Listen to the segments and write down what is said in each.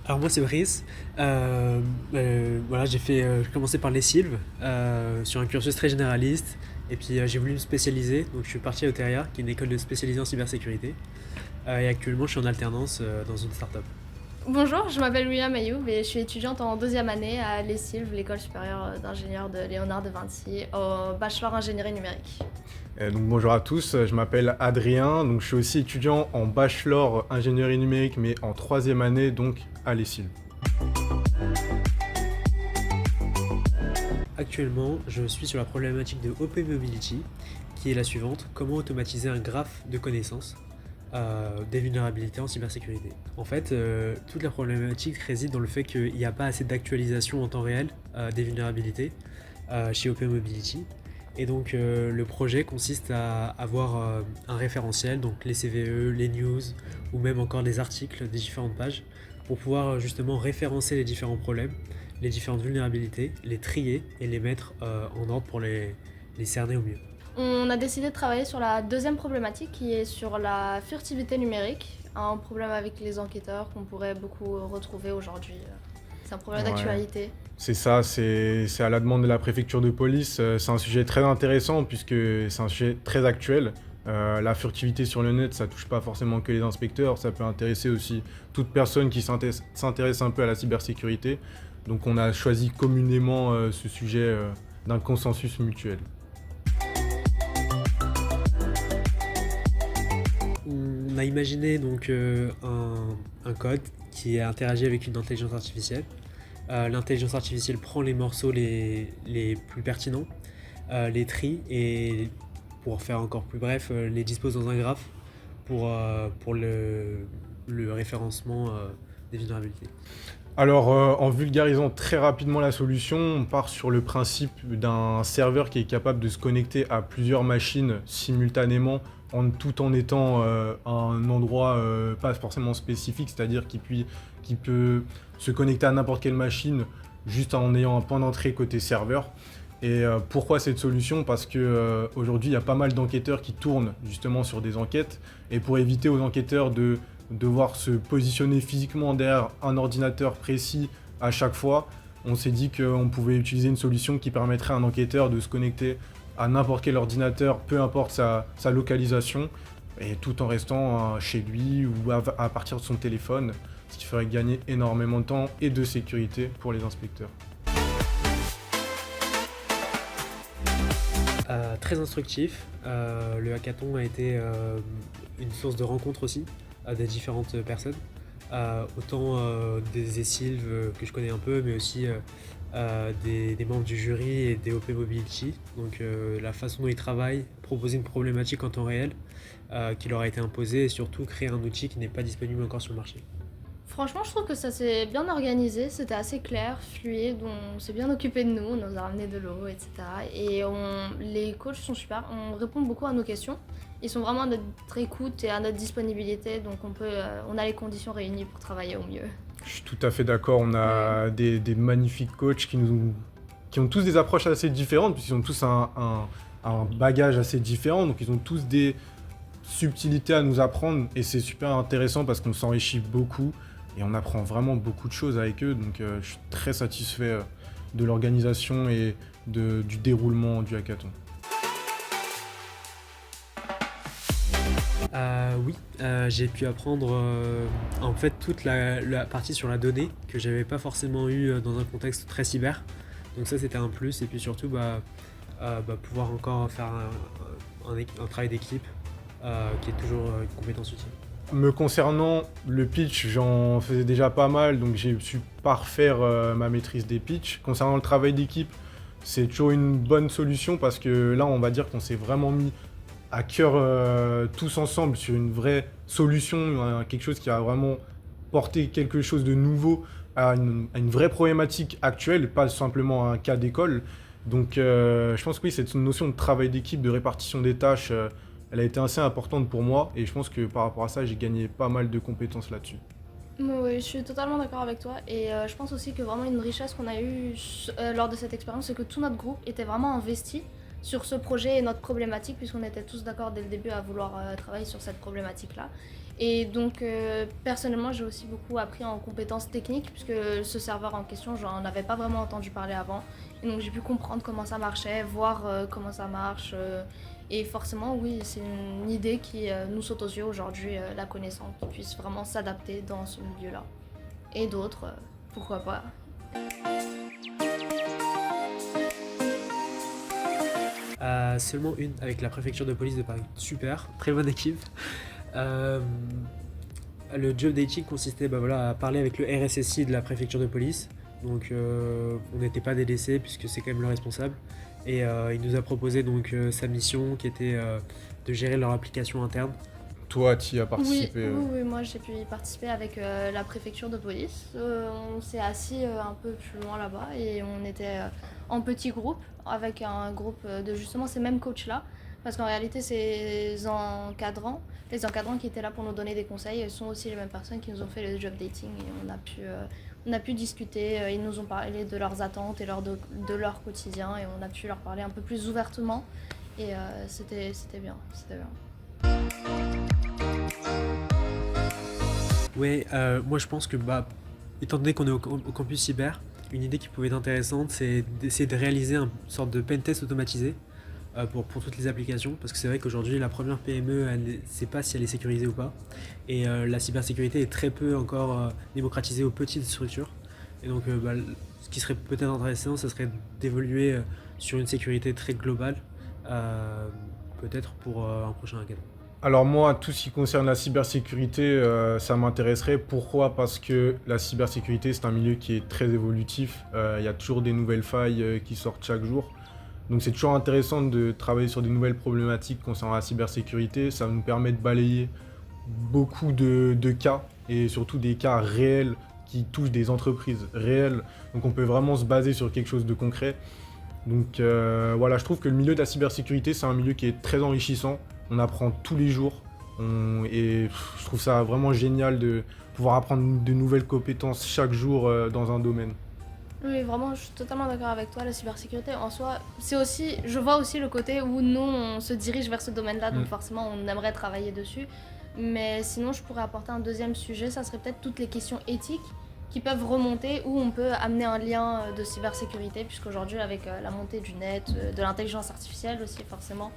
Alors moi c'est Brice. Voilà, j'ai commencé par les Sylves sur un cursus très généraliste et puis j'ai voulu me spécialiser. Donc je suis parti à Oteria, qui est une école de spécialisée en cybersécurité. Et actuellement je suis en alternance dans une start-up. Bonjour, je m'appelle William Ayoub et je suis étudiante en deuxième année à l'ESILV, l'école supérieure d'ingénieurs de Léonard de Vinci, au bachelor ingénierie numérique. Bonjour à tous, je m'appelle Adrien, donc je suis aussi étudiant en bachelor ingénierie numérique mais en troisième année donc à l'ESIL. Actuellement je suis sur la problématique de OP Mobility qui est la suivante: comment automatiser un graphe de connaissances des vulnérabilités en cybersécurité. En fait, toute la problématique réside dans le fait qu'il n'y a pas assez d'actualisation en temps réel des vulnérabilités chez OP Mobility. Et donc le projet consiste à avoir un référentiel, donc les CVE, les news, ou même encore les articles des différentes pages, pour pouvoir justement référencer les différents problèmes, les différentes vulnérabilités, les trier et les mettre en ordre pour les cerner au mieux. On a décidé de travailler sur la deuxième problématique qui est sur la furtivité numérique, un problème avec les enquêteurs qu'on pourrait beaucoup retrouver aujourd'hui. C'est un problème Ouais, d'actualité. c'est ça, c'est à la demande de la préfecture de police. C'est un sujet très intéressant puisque c'est un sujet très actuel. La furtivité sur le net, ça touche pas forcément que les inspecteurs, ça peut intéresser aussi toute personne qui s'intéresse un peu à la cybersécurité. Donc on a choisi communément ce sujet d'un consensus mutuel. On a imaginé donc un code qui interagit avec une intelligence artificielle. L'intelligence artificielle prend les morceaux les plus pertinents, les trie et, pour faire encore plus bref, les dispose dans un graphe pour le référencement des vulnérabilités. Alors, en vulgarisant très rapidement la solution, on part sur le principe d'un serveur qui est capable de se connecter à plusieurs machines simultanément, tout en étant à un endroit pas forcément spécifique, c'est-à-dire qu'il peut se connecter à n'importe quelle machine juste en ayant un point d'entrée côté serveur. Et pourquoi cette solution? Parce que aujourd'hui, il y a pas mal d'enquêteurs qui tournent justement sur des enquêtes, et pour éviter aux enquêteurs de devoir se positionner physiquement derrière un ordinateur précis à chaque fois, on s'est dit qu'on pouvait utiliser une solution qui permettrait à un enquêteur de se connecter à n'importe quel ordinateur, peu importe sa localisation, et tout en restant chez lui ou à partir de son téléphone, ce qui ferait gagner énormément de temps et de sécurité pour les inspecteurs. Très instructif. Le hackathon a été une source de rencontre aussi des différentes personnes. Autant des ESILV que je connais un peu, mais aussi des membres du jury et des OP Mobility. Donc la façon dont ils travaillent, proposer une problématique en temps réel qui leur a été imposée, et surtout créer un outil qui n'est pas disponible encore sur le marché. Franchement, je trouve que ça s'est bien organisé, c'était assez clair, fluide, on s'est bien occupé de nous, on nous a ramené de l'eau, etc. Les coachs sont super, on répond beaucoup à nos questions. Ils sont vraiment à notre écoute et à notre disponibilité, donc on a les conditions réunies pour travailler au mieux. Je suis tout à fait d'accord, on a des magnifiques coachs qui ont tous des approches assez différentes, puisqu'ils ont tous un bagage assez différent, donc ils ont tous des subtilités à nous apprendre, et c'est super intéressant parce qu'on s'enrichit beaucoup, et on apprend vraiment beaucoup de choses avec eux, donc je suis très satisfait de l'organisation et du déroulement du hackathon. Oui, j'ai pu apprendre en fait toute la partie sur la donnée que j'avais pas forcément eu dans un contexte très cyber. Donc ça c'était un plus, et puis surtout pouvoir encore faire un travail d'équipe qui est toujours une compétence utile. Me concernant, le pitch, j'en faisais déjà pas mal, donc j'ai su parfaire ma maîtrise des pitchs. Concernant le travail d'équipe, c'est toujours une bonne solution parce que là, on va dire qu'on s'est vraiment mis à cœur tous ensemble sur une vraie solution, quelque chose qui a vraiment porté quelque chose de nouveau à une vraie problématique actuelle, pas simplement un cas d'école. Donc je pense que oui, cette notion de travail d'équipe, de répartition des tâches, elle a été assez importante pour moi, et je pense que par rapport à ça, j'ai gagné pas mal de compétences là-dessus. Oui, je suis totalement d'accord avec toi et je pense aussi que vraiment une richesse qu'on a eue lors de cette expérience, c'est que tout notre groupe était vraiment investi sur ce projet et notre problématique, puisqu'on était tous d'accord dès le début à vouloir travailler sur cette problématique-là. Et donc, personnellement, j'ai aussi beaucoup appris en compétences techniques, puisque ce serveur en question, j'en avais pas vraiment entendu parler avant. Et donc, j'ai pu comprendre comment ça marchait, voir comment ça marche. Et forcément, oui, c'est une idée qui nous saute aux yeux aujourd'hui, la connaissance, qui puisse vraiment s'adapter dans ce milieu-là. Et d'autres, pourquoi pas. Seulement une avec la préfecture de police de Paris. Super, très bonne équipe. Euh, le job dating consistait à parler avec le RSSI de la préfecture de police. Donc on n'était pas délaissés puisque c'est quand même le responsable. Et il nous a proposé donc sa mission qui était de gérer leur application interne. Toi, tu y as Oui, participé. oui, moi j'ai pu y participer avec la préfecture de police. On s'est assis un peu plus loin là-bas et on était en petit groupe avec un groupe de justement ces mêmes coachs-là. Parce qu'en réalité, les encadrants qui étaient là pour nous donner des conseils sont aussi les mêmes personnes qui nous ont fait le job dating et on a pu discuter. Ils nous ont parlé de leurs attentes et de leur quotidien et on a pu leur parler un peu plus ouvertement et c'était bien, c'était bien. Ouais, moi je pense que étant donné qu'on est au campus cyber, une idée qui pouvait être intéressante, c'est d'essayer de réaliser une sorte de pentest automatisé pour toutes les applications, parce que c'est vrai qu'aujourd'hui la première PME, elle ne sait pas si elle est sécurisée ou pas, et la cybersécurité est très peu encore démocratisée aux petites structures, et donc ce qui serait peut-être intéressant, ce serait d'évoluer sur une sécurité très globale, peut-être pour un prochain hackathon. Alors moi, tout ce qui concerne la cybersécurité, ça m'intéresserait. Pourquoi? Parce que la cybersécurité, c'est un milieu qui est très évolutif. Il y a toujours des nouvelles failles qui sortent chaque jour. Donc c'est toujours intéressant de travailler sur des nouvelles problématiques concernant la cybersécurité. Ça nous permet de balayer beaucoup de cas, et surtout des cas réels qui touchent des entreprises réelles. Donc on peut vraiment se baser sur quelque chose de concret. Donc voilà, je trouve que le milieu de la cybersécurité, c'est un milieu qui est très enrichissant. On apprend tous les jours. Et je trouve ça vraiment génial de pouvoir apprendre de nouvelles compétences chaque jour dans un domaine. Oui, vraiment, je suis totalement d'accord avec toi. La cybersécurité, en soi, c'est aussi, je vois aussi le côté où nous, on se dirige vers ce domaine-là, donc forcément, on aimerait travailler dessus. Mais sinon, je pourrais apporter un deuxième sujet, ça serait peut-être toutes les questions éthiques qui peuvent remonter, où on peut amener un lien de cybersécurité, puisqu'aujourd'hui, avec la montée du net, de l'intelligence artificielle aussi, forcément,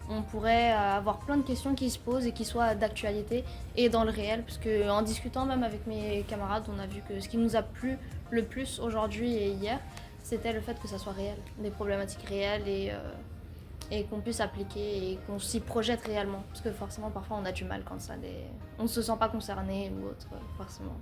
on pourrait avoir plein de questions qui se posent et qui soient d'actualité et dans le réel, parce que en discutant même avec mes camarades, on a vu que ce qui nous a plu le plus aujourd'hui et hier, c'était le fait que ça soit réel, des problématiques réelles et qu'on puisse appliquer et qu'on s'y projette réellement, parce que forcément parfois on a du mal quand on ne se sent pas concerné ou autre, forcément.